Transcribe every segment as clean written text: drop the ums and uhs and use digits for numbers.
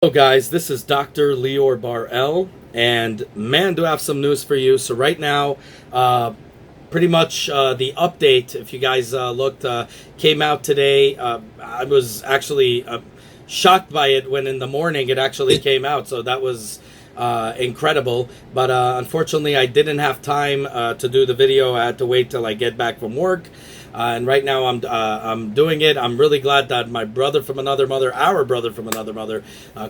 Hello guys, this is Dr. Lior Bar-El, and man, do I have some news for you. So right now, pretty much the update, if you guys looked, came out today. I was actually shocked by it when in the morning it actually came out, so that was incredible. But unfortunately, I didn't have time to do the video. I had to wait till I get back from work. And right now I'm doing it. I'm really glad that my brother from another mother, our brother from another mother,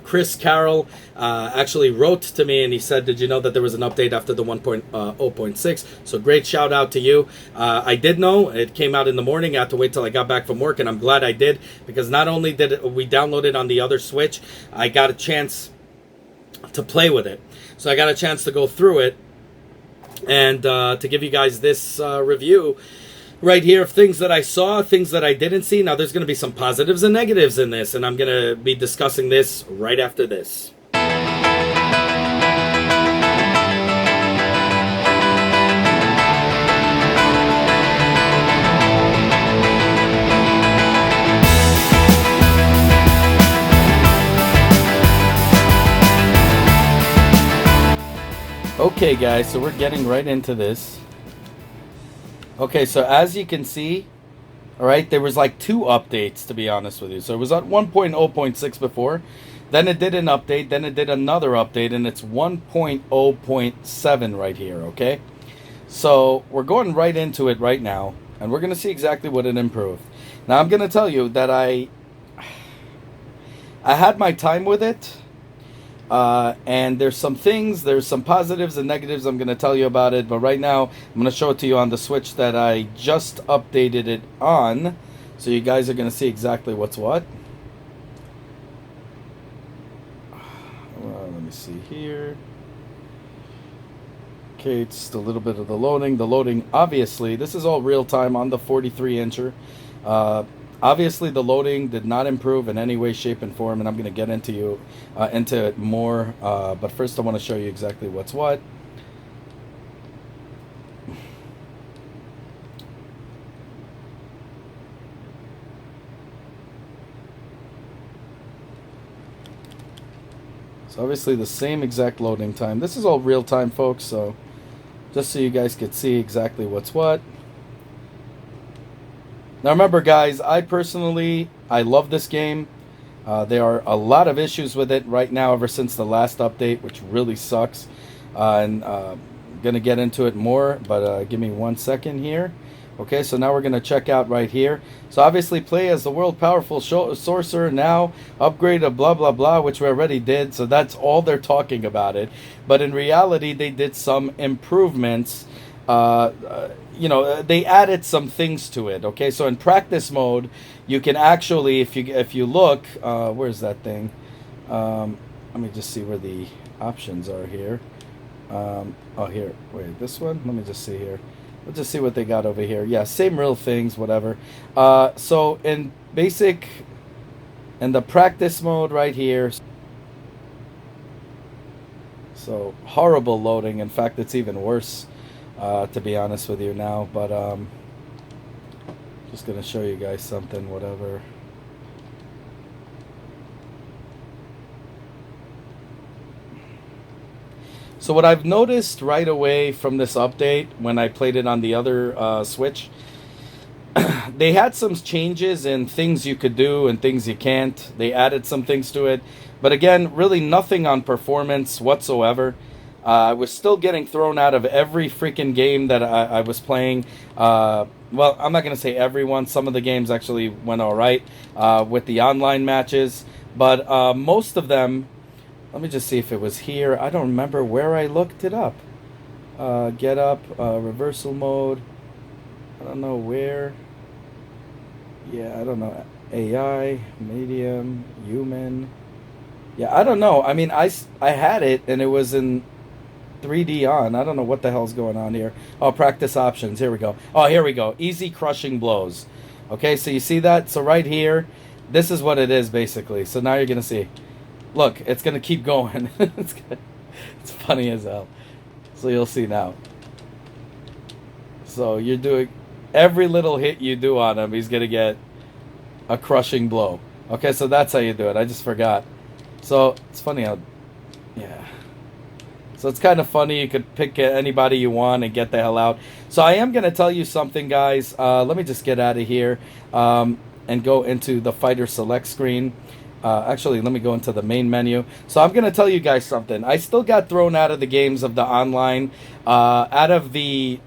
Chris Carroll, actually wrote to me and he said, did you know that there was an update after the 1.0.6? So great shout out to you. I did know. It came out in the morning. I had to wait till I got back from work, and I'm glad I did, because not only did we download it on the other Switch, I got a chance to play with it. So I got a chance to go through it and to give you guys this review right here of things that I saw, things that I didn't see. Now, there's going to be some positives and negatives in this, and I'm going to be discussing this right after this. Okay, guys, so we're getting right into this. Okay, so as you can see, all right, there was like two updates, to be honest with you. So it was at 1.0.6 before, then it did an update, then it did another update, and it's 1.0.7 right here, okay? So we're going right into it right now, and we're going to see exactly what it improved. Now, I'm going to tell you that I had my time with it. And there's some positives and negatives I'm going to tell you about it, but right now I'm going to show it to you on the Switch that I just updated it on, so you guys are going to see exactly what's what. Well, let me see here. Okay, it's just a little bit of the loading. Obviously, this is all real time on the 43-incher. Obviously, the loading did not improve in any way, shape, and form, and I'm going to get into it more. But first, I want to show you exactly what's what. So obviously, the same exact loading time. This is all real time, folks. So just so you guys could see exactly what's what. Now remember, guys, I love this game. There are a lot of issues with it right now ever since the last update, which really sucks. And I'm going to get into it more, but give me 1 second here. Okay, so now we're going to check out right here. So obviously play as the world powerful sorcerer now, upgrade a blah, blah, blah, which we already did. So that's all they're talking about it. But in reality, they did some improvements. They added some things to it. Okay, so in practice mode, you can actually, if you look, where's that thing? Let me just see where the options are here. Oh, here. Wait, this one. Let me just see here. Let's just see what they got over here. Yeah, same real things, whatever. So in basic, in the practice mode right here. So horrible loading. In fact, it's even worse. To be honest with you now, but just gonna show you guys something, whatever. So what I've noticed right away from this update, when I played it on the other Switch, they had some changes in things you could do and things you can't. They added some things to it, but again, really nothing on performance whatsoever. I was still getting thrown out of every freaking game that I was playing. Well, I'm not going to say everyone. Some of the games actually went all right with the online matches. But most of them, let me just see if it was here. I don't remember where I looked it up. Get up, reversal mode. I don't know where. Yeah, I don't know. AI, medium, human. Yeah, I don't know. I mean, I had it, and it was in 3D on. I don't know what the hell's going on here. Oh, practice options. Here we go. Oh, here we go. Easy crushing blows. Okay, so you see that? So right here, this is what it is basically. So now you're going to see. Look, it's going to keep going. It's funny as hell. So you'll see now. So you're doing every little hit you do on him, he's going to get a crushing blow. Okay, so that's how you do it. I just forgot. So it's funny how, yeah. So it's kind of funny. You could pick anybody you want and get the hell out. So I am gonna tell you something, guys. Let me just get out of here and go into the fighter select screen. Actually, let me go into the main menu. So I'm gonna tell you guys something. I still got thrown out of the games of the online, out of the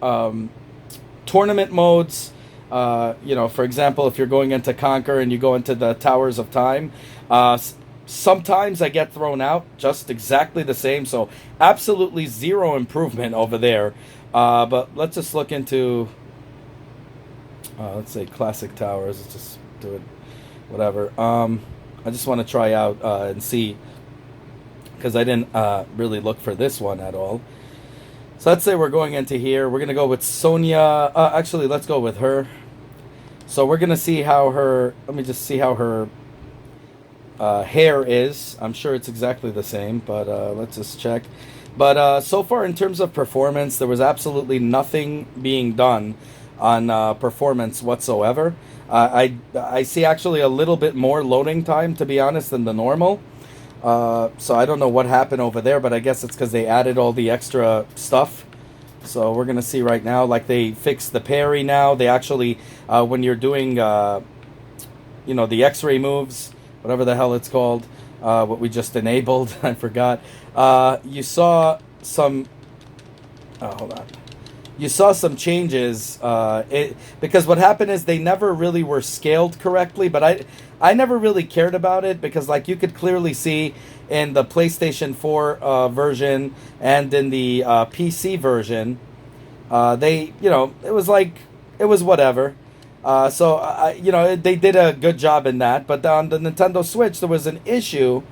tournament modes. For example, if you're going into Conquer and you go into the Towers of Time, sometimes I get thrown out just exactly the same. So absolutely zero improvement over there. But let's just look into, let's say Classic Towers. Let's just do it, whatever. I just want to try out and see, because I didn't really look for this one at all. So let's say we're going into here. We're going to go with Sonya. Actually, let's go with her. So we're going to see how her, let me just see how her hair is. I'm sure it's exactly the same, but let's just check. But so far, in terms of performance, there was absolutely nothing being done on performance whatsoever. I see actually a little bit more loading time, to be honest, than the normal. So I don't know what happened over there, but I guess it's because they added all the extra stuff. So we're going to see right now, like they fixed the parry now. They actually, when you're doing, the X-ray moves, whatever the hell it's called, what we just enabled, I forgot. You saw some, hold on. You saw some changes, because what happened is they never really were scaled correctly, but I never really cared about it, because like you could clearly see in the PlayStation 4 version and in the PC version, it was whatever. They did a good job in that, but on the Nintendo Switch there was an issue,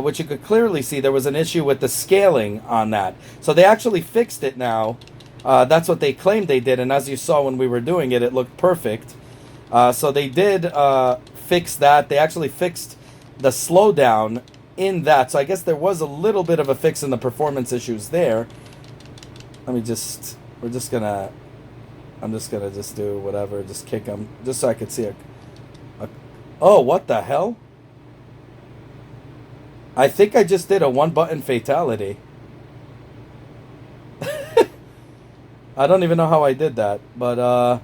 which you could clearly see there was an issue with the scaling on that. So they actually fixed it now. That's what they claimed they did, and as you saw when we were doing it, it looked perfect. So they did fix that. They actually fixed the slowdown in that. So I guess there was a little bit of a fix in the performance issues there. I'm just gonna do whatever, just kick them, just so I could see oh, what the hell? I think I just did a one-button fatality. I don't even know how I did that, but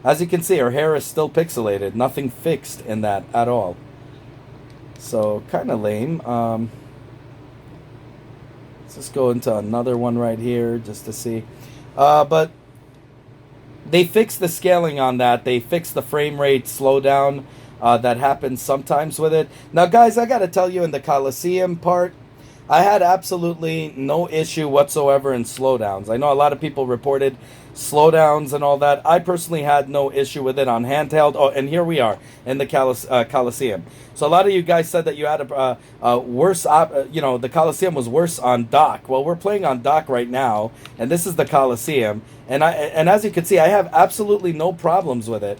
as you can see, her hair is still pixelated. Nothing fixed in that at all. So, kind of lame. Let's just go into another one right here just to see. But they fixed the scaling on that. They fixed the frame rate slowdown that happens sometimes with it. Now, guys, I got to tell you, in the Coliseum part, I had absolutely no issue whatsoever in slowdowns. I know a lot of people reported slowdowns and all that. I personally had no issue with it on handheld. Oh, and here we are in the Coliseum. So a lot of you guys said that you had a worse, the Coliseum was worse on dock. Well, we're playing on dock right now, and this is the Coliseum. And as you can see, I have absolutely no problems with it.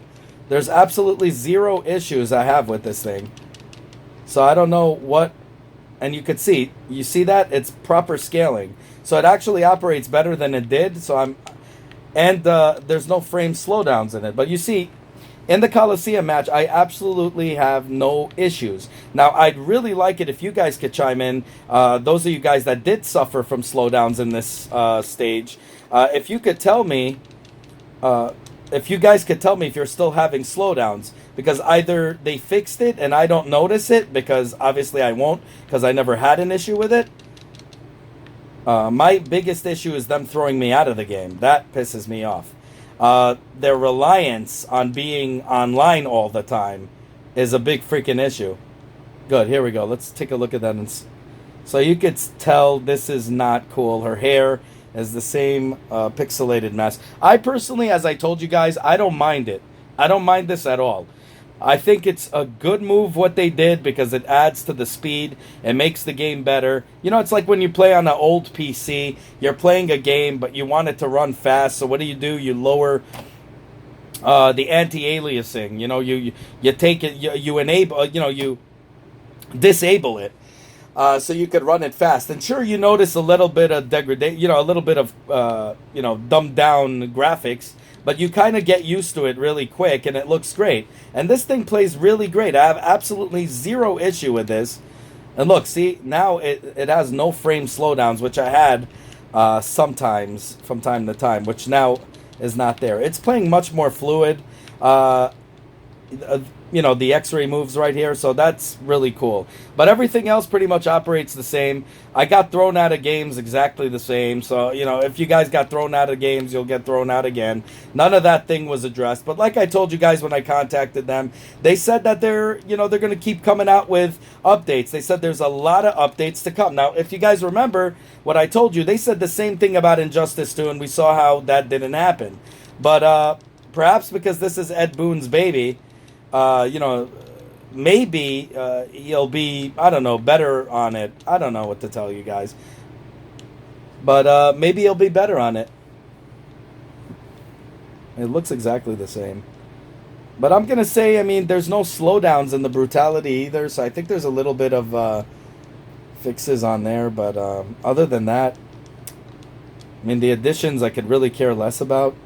There's absolutely zero issues I have with this thing. So I don't know what... And you see that? It's proper scaling. So it actually operates better than it did. There's no frame slowdowns in it. But you see, in the Coliseum match, I absolutely have no issues. Now, I'd really like it if you guys could chime in. Those of you guys that did suffer from slowdowns in this stage. If you could tell me... if you guys could tell me if you're still having slowdowns, because either they fixed it and I don't notice it, because obviously I won't, because I never had an issue with it. My biggest issue is them throwing me out of the game. That pisses me off. Their reliance on being online all the time is a big freaking issue. Good, here we go. Let's take a look at that. So you could tell this is not cool. Her hair is the same pixelated mess. I personally, as I told you guys, I don't mind it. I don't mind this at all. I think it's a good move what they did, because it adds to the speed. It makes the game better. You know, it's like when you play on an old PC. You're playing a game, but you want it to run fast. So what do? You lower the anti-aliasing. You know, you take it, you enable, you disable it. So you could run it fast. And sure, you notice a little bit of degradation, a little bit of, dumbed down graphics, but you kind of get used to it really quick, and it looks great. And this thing plays really great. I have absolutely zero issue with this. And look, see, now it has no frame slowdowns, which I had sometimes from time to time, which now is not there. It's playing much more fluid. Uh, uh, the X-ray moves right here, so that's really cool. But everything else pretty much operates the same. I got thrown out of games exactly the same, so if you guys got thrown out of games, you'll get thrown out again. None of that thing was addressed. But like I told you guys when I contacted them, they said that they're going to keep coming out with updates. They said there's a lot of updates to come. Now, if you guys remember what I told you, they said the same thing about Injustice 2, and we saw how that didn't happen. But perhaps because this is Ed Boon's baby, maybe he'll be, I don't know, better on it. I don't know what to tell you guys. But maybe he'll be better on it. It looks exactly the same. But I'm going to say, I mean, there's no slowdowns in the brutality either, so I think there's a little bit of fixes on there. But other than that, I mean, the additions I could really care less about.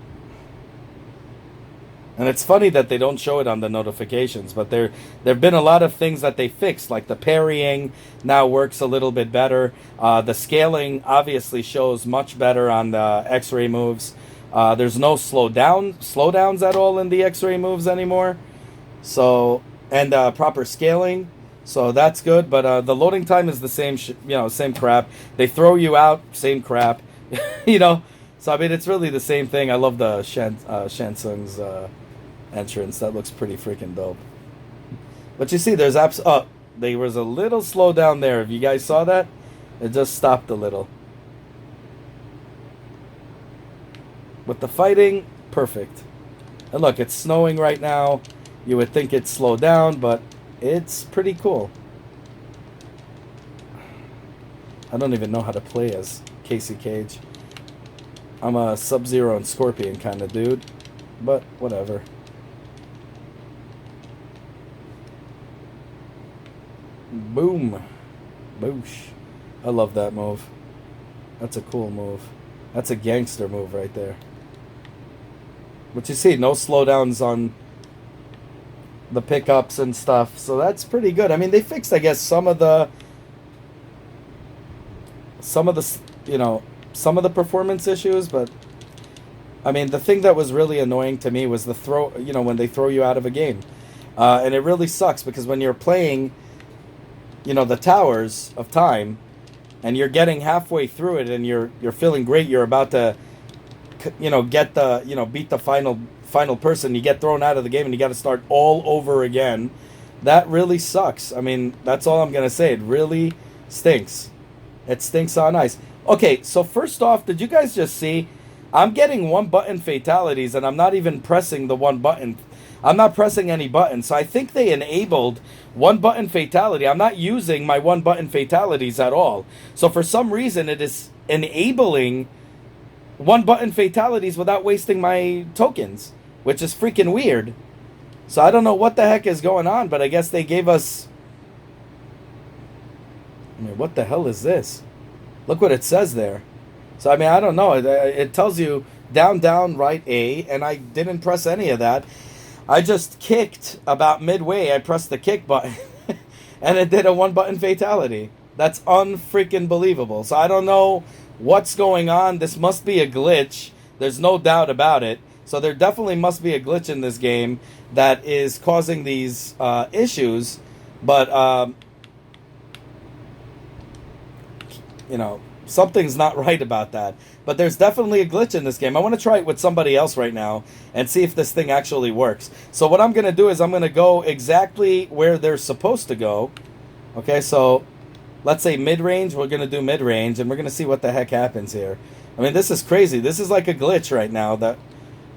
And it's funny that they don't show it on the notifications, but there have been a lot of things that they fixed, like the parrying now works a little bit better. The scaling obviously shows much better on the X-ray moves. There's no slowdowns at all in the X-ray moves anymore. So and proper scaling, so that's good. But the loading time is the same, same crap. They throw you out, same crap, So I mean, it's really the same thing. I love the Shansung's entrance. That looks pretty freaking dope. But you see, there's there was a little slowdown there. If you guys saw that, it just stopped a little. With the fighting, perfect. And look, it's snowing right now. You would think it's slowed down, but it's pretty cool. I don't even know how to play as Casey Cage. I'm a Sub-Zero and Scorpion kind of dude, but whatever. Boom. Boosh. I love that move. That's a cool move. That's a gangster move right there. But you see, no slowdowns on the pickups and stuff, so that's pretty good. I mean, they fixed, I guess, some of the performance issues, but I mean, the thing that was really annoying to me was the throw, when they throw you out of a game. And it really sucks because when you're playing, the Towers of Time, and you're getting halfway through it and you're feeling great, you're about to, get the, beat the final person, you get thrown out of the game and you got to start all over again. That really sucks. I mean, that's all I'm going to say. It really stinks. It stinks on ice. Okay, so first off, did you guys just see? I'm getting one-button fatalities, and I'm not even pressing the one button. I'm not pressing any button. So I think they enabled one-button fatality. I'm not using my one-button fatalities at all. So for some reason, it is enabling one-button fatalities without wasting my tokens, which is freaking weird. So I don't know what the heck is going on, but I guess they gave us... I mean, what the hell is this? Look what it says there. So, I mean, I don't know. It tells you down, right, A, and I didn't press any of that. I just kicked about midway. I pressed the kick button, and it did a one-button fatality. That's unfreaking believable. So, I don't know what's going on. This must be a glitch. There's no doubt about it. So, there definitely must be a glitch in this game that is causing these issues. But, something's not right about that. But there's definitely a glitch in this game. I want to try it with somebody else right now and see if this thing actually works. So what I'm going to do is I'm going to go exactly where they're supposed to go. Okay, so let's say mid-range. We're going to do mid-range, and we're going to see what the heck happens here. I mean, this is crazy. This is like a glitch right now that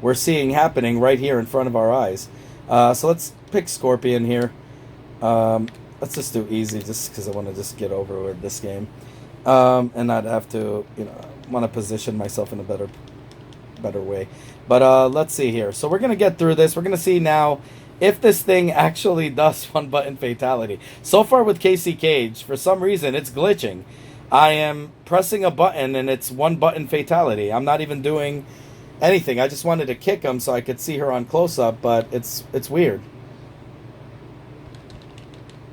we're seeing happening right here in front of our eyes. So let's pick Scorpion here. Let's just do easy just because I want to just get over with this game. And not have to, want to position myself in a better way. But let's see here. So we're going to get through this. We're going to see now if this thing actually does one-button fatality. So far with Casey Cage, for some reason, it's glitching. I am pressing a button, and it's one-button fatality. I'm not even doing anything. I just wanted to kick him so I could see her on close-up, but it's weird.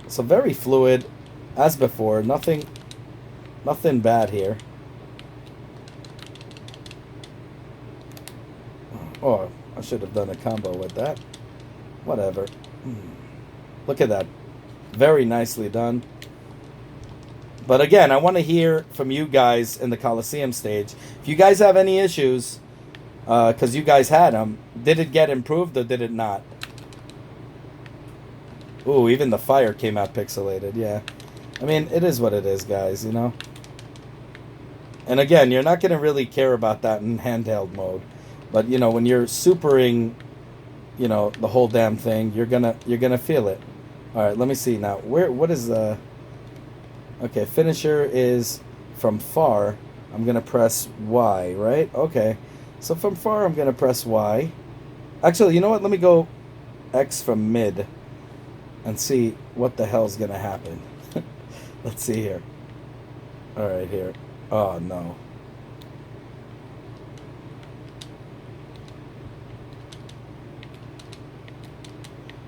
So very fluid. as before. Nothing bad here. Oh, I should have done a combo with that. Whatever. Look at that. Very nicely done. But again, I want to hear from you guys in the Coliseum stage. If you guys have any issues, because you guys had them, did it get improved or did it not? Ooh, even the fire came out pixelated, yeah. I mean, it is what it is, guys, you know? And again, you're not going to really care about that in handheld mode. But, you know, when you're supering, you know, the whole damn thing, you're gonna feel it. All right, let me see now. What is the... Okay, finisher is from far. I'm going to press Y, right? Okay. So from far, I'm going to press Y. Actually, you know what? Let me go X from mid and see what the hell's going to happen. Let's see here. All right, here. Oh, no.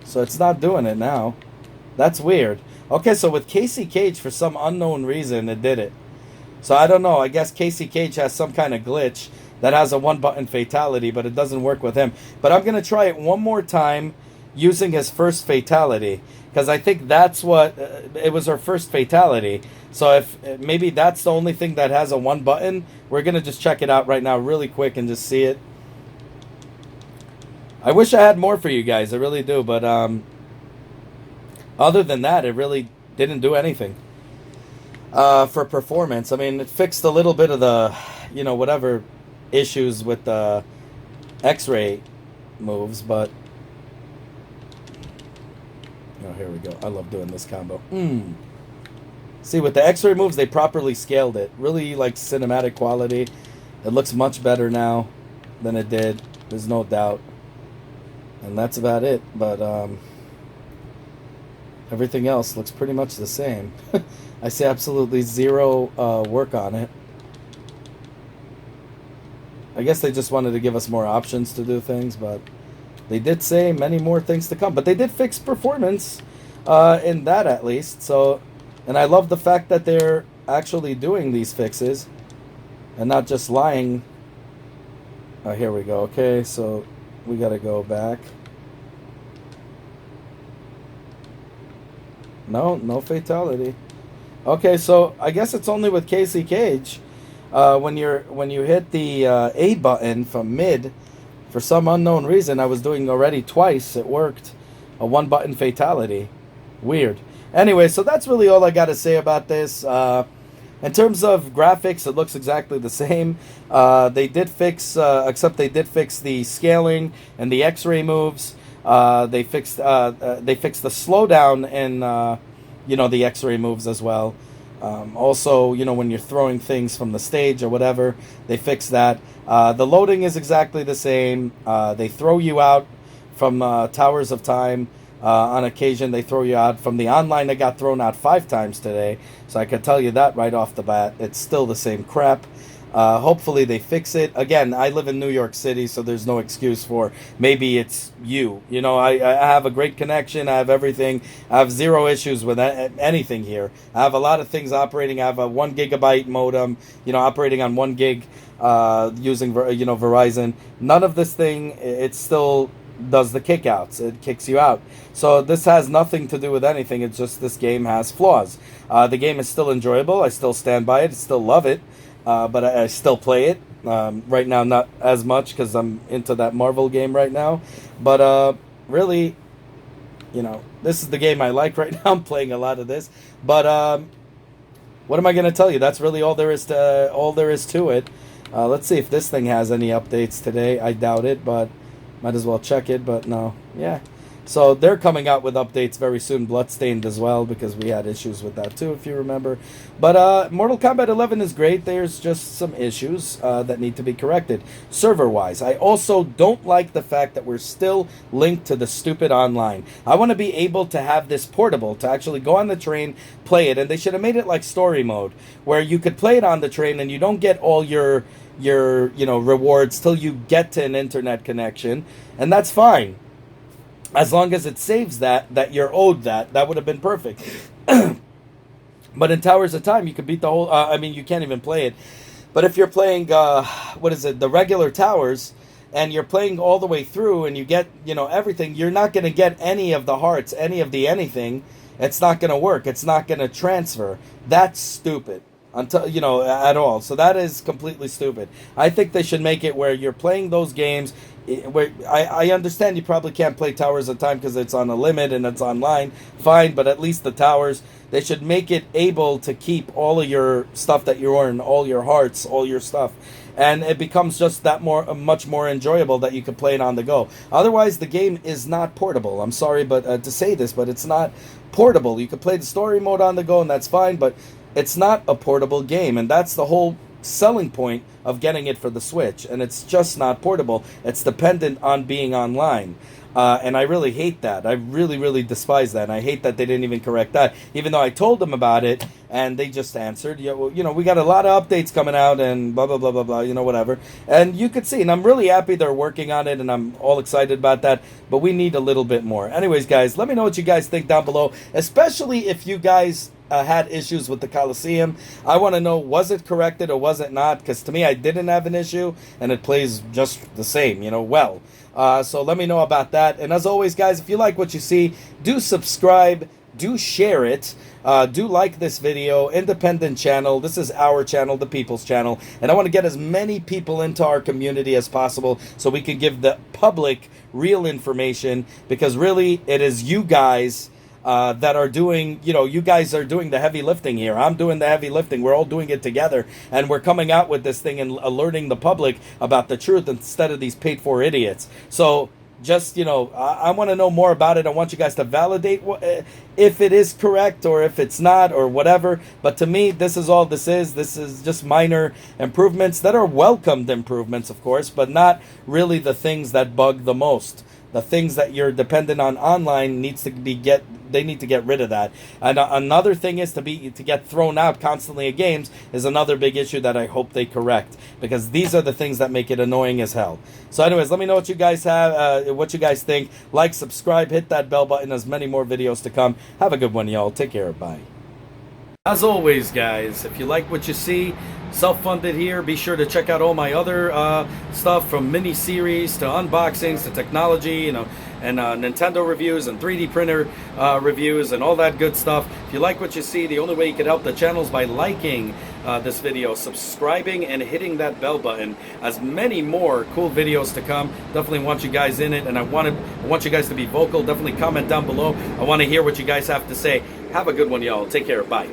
So it's not doing it now. That's weird. Okay, so with Casey Cage, for some unknown reason, it did it. So I don't know. I guess Casey Cage has some kind of glitch that has a one-button fatality, but it doesn't work with him. But I'm going to try it one more time using his first fatality, because I think that's what... it was our first fatality. So if maybe that's the only thing that has a one button, we're going to just check it out right now really quick and just see it. I wish I had more for you guys. I really do, but... other than that, it really didn't do anything for performance. I mean, it fixed a little bit of the, you know, whatever issues with the X-ray moves, but... Oh, here we go. I love doing this combo. See, with the X-ray moves, they properly scaled it. Really, like, cinematic quality. It looks much better now than it did. There's no doubt. And that's about it, but... everything else looks pretty much the same. I see absolutely zero work on it. I guess they just wanted to give us more options to do things, but they did say many more things to come. But they did fix performance in that, at least. So, and I love the fact that they're actually doing these fixes and not just lying. Oh, here we go. Okay, so we got to go back. No fatality. Okay, so I guess it's only with Casey Cage. When you hit the A button from mid, for some unknown reason, I was doing already twice. It worked. A one button fatality. Weird. Anyway, so that's really all I got to say about this. In terms of graphics, it looks exactly the same. They did fix, except they did fix the scaling and the X-ray moves. They fixed the slowdown in you know, the X-ray moves as well. Also, you know, when you're throwing things from the stage or whatever, they fixed that. The loading is exactly the same. They throw you out from Towers of Time. On occasion, they throw you out from the online. They got thrown out 5 times today, so I can tell you that right off the bat. It's still the same crap. Hopefully they fix it. Again, I live in New York City, so there's no excuse for maybe it's you. You know, I have a great connection. I have everything. I have zero issues with anything here. I have a lot of things operating. I have a 1 gigabyte modem, you know, operating on 1 gig using, you know, Verizon. None of this thing, it still does the kickouts. It kicks you out. So this has nothing to do with anything. It's just this game has flaws. The game is still enjoyable. I still stand by it. I still love it. But I still play it. Right now, not as much because I'm into that Marvel game right now. But really, you know, this is the game I like right now. I'm playing a lot of this. But what am I going to tell you? That's really all there is to it. Let's see if this thing has any updates today. I doubt it, but might as well check it. But no, yeah. So they're coming out with updates very soon, Bloodstained as well, because we had issues with that too, if you remember. But Mortal Kombat 11 is great. There's just some issues that need to be corrected, server-wise. I also don't like the fact that we're still linked to the stupid online. I want to be able to have this portable, to actually go on the train, play it, and they should have made it like story mode, where you could play it on the train and you don't get all your you know, rewards till you get to an internet connection, and that's fine. As long as it saves that you're owed that would have been perfect. But in Towers of Time, you can beat the whole. I mean, you can't even play it. But if you're playing, what is it, the regular Towers, and you're playing all the way through, and you get, everything, you're not going to get any of the hearts, any of the anything. It's not going to work. It's not going to transfer. That's stupid. Until at all. So that is completely stupid. I think they should make it where you're playing those games. Where I understand you probably can't play Towers of Time because it's on a limit and it's online. Fine, but at least the Towers, they should make it able to keep all of your stuff that you earn, all your hearts, all your stuff, and it becomes just that much more enjoyable that you can play it on the go. Otherwise, the game is not portable. I'm sorry, but to say this, but it's not portable. You can play the story mode on the go, and that's fine, but it's not a portable game, and that's the whole selling point of getting it for the Switch, and it's just not portable. It's dependent on being online. And I really hate that. I really, really despise that. And I hate that they didn't even correct that. Even though I told them about it, and they just answered, yeah, well, we got a lot of updates coming out, and blah, blah, blah, blah, blah, whatever. And you could see, and I'm really happy they're working on it, and I'm all excited about that. But we need a little bit more. Anyways, guys, let me know what you guys think down below, especially if you guys had issues with the Coliseum. I want to know, was it corrected or was it not? Because to me, I didn't have an issue, and it plays just the same, well. So let me know about that. And as always, guys, if you like what you see, do subscribe, do share it, do like this video. Independent channel. This is our channel, the people's channel. And I want to get as many people into our community as possible so we can give the public real information, because really it is you guys that are doing, you guys are doing the heavy lifting here. I'm doing the heavy lifting. We're all doing it together, and we're coming out with this thing and alerting the public about the truth instead of these paid-for idiots. So just, I want to know more about it. I want you guys to validate if it is correct or if it's not or whatever. But to me, this is all this is. This is just minor improvements that are welcomed improvements, of course, but not really the things that bug the most. The things that you're dependent on online they need to get rid of that. And another thing is to get thrown out constantly at games is another big issue that I hope they correct, because these are the things that make it annoying as hell. So anyways, let me know what you guys have, what you guys think. Like, subscribe, hit that bell button. There's many more videos to come. Have a good one, y'all. Take care. Bye. As always, guys, if you like what you see, self-funded here, be sure to check out all my other stuff, from mini-series to unboxings to technology, and Nintendo reviews and 3D printer reviews and all that good stuff. If you like what you see, the only way you can help the channel is by liking this video, subscribing, and hitting that bell button. As many more cool videos to come. Definitely want you guys in it, and I want you guys to be vocal. Definitely comment down below. I want to hear what you guys have to say. Have a good one, y'all. Take care. Bye.